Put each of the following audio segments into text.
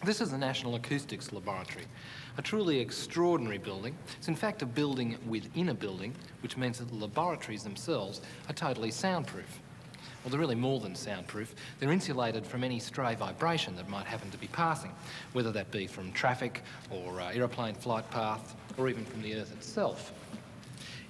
This is the National Acoustics Laboratory, a truly extraordinary building. It's in fact a building within a building, which means that the laboratories themselves are totally soundproof. Well, they're really more than soundproof. They're insulated from any stray vibration that might happen to be passing, whether that be from traffic or aeroplane flight path or even from the Earth itself.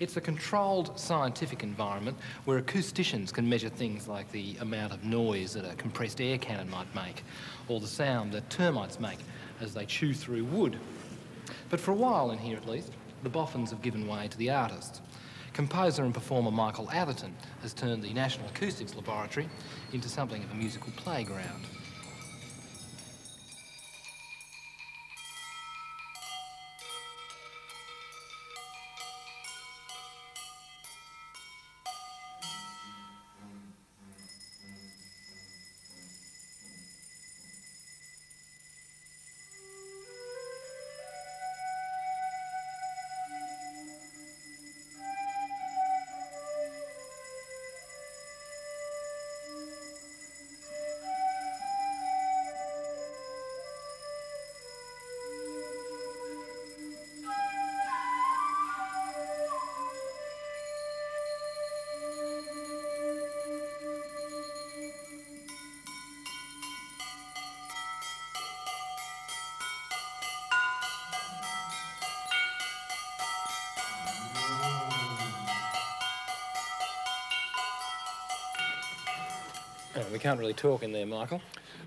It's a controlled scientific environment where acousticians can measure things like the amount of noise that a compressed air cannon might make, or the sound that termites make as they chew through wood. But for a while in here at least, the boffins have given way to the artists. Composer and performer Michael Atherton has turned the National Acoustics Laboratory into something of a musical playground. Oh, we can't really talk in there, Michael.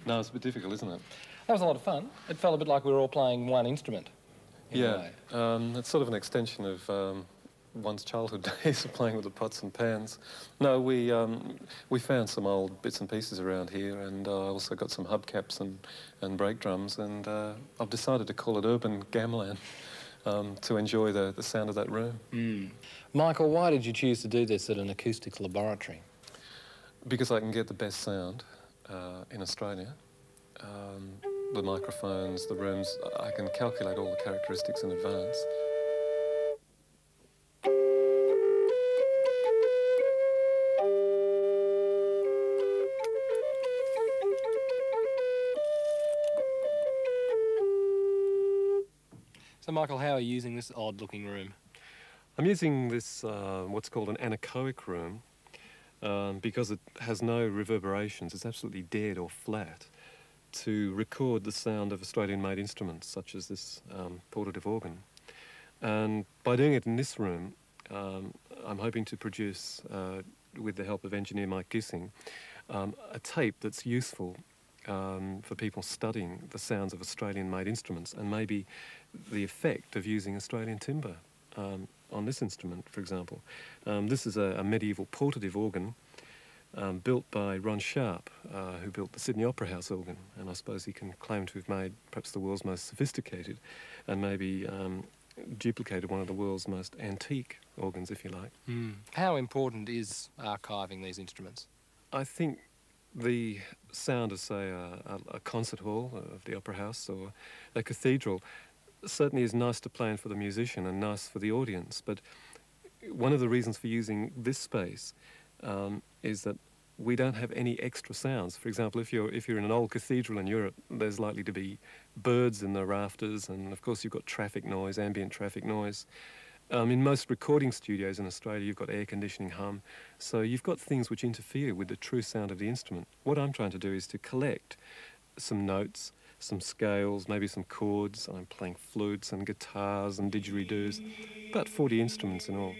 No, it's a bit difficult, isn't it? That was a lot of fun. It felt a bit like we were all playing one instrument. Yeah, it's sort of an extension of one's childhood days of playing with the pots and pans. No, we found some old bits and pieces around here, and I also got some hubcaps and brake drums, and I've decided to call it Urban Gamelan to enjoy the sound of that room. Mm. Michael, why did you choose to do this at an acoustics laboratory? Because I can get the best sound in Australia. The microphones, the rooms, I can calculate all the characteristics in advance. So, Michael, how are you using this odd-looking room? I'm using this, what's called an anechoic room, because it has no reverberations. It's absolutely dead or flat, to record the sound of Australian-made instruments, such as this portative organ. And by doing it in this room, I'm hoping to produce, with the help of engineer Mike Gissing, a tape that's useful for people studying the sounds of Australian-made instruments, and maybe the effect of using Australian timbre on this instrument, for example. This is a medieval portative organ built by Ron Sharp, who built the Sydney Opera House organ, and I suppose he can claim to have made perhaps the world's most sophisticated and maybe duplicated one of the world's most antique organs, if you like. Mm. How important is archiving these instruments? I think the sound of, say, a concert hall of the Opera House or a cathedral certainly is nice to play in for the musician and nice for the audience, but one of the reasons for using this space is that we don't have any extra sounds. For example, if you're in an old cathedral in Europe, there's likely to be birds in the rafters, and of course you've got traffic noise, ambient traffic noise. In most recording studios in Australia, you've got air conditioning hum, so you've got things which interfere with the true sound of the instrument. What I'm trying to do is to collect some notes, some scales, maybe some chords. I'm playing flutes and guitars and didgeridoos, about 40 instruments in all.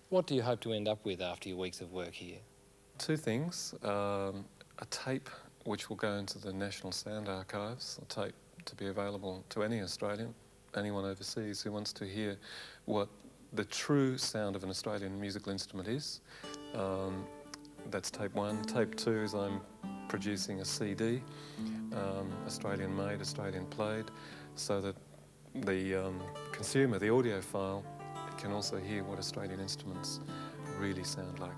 What do you hope to end up with after your weeks of work here? Two things. A tape which will go into the National Sound Archives, a tape to be available to any Australian, anyone overseas who wants to hear what the true sound of an Australian musical instrument is. That's tape one. Tape two is I'm producing a CD, Australian made, Australian played, so that the consumer, the audiophile, can also hear what Australian instruments really sound like.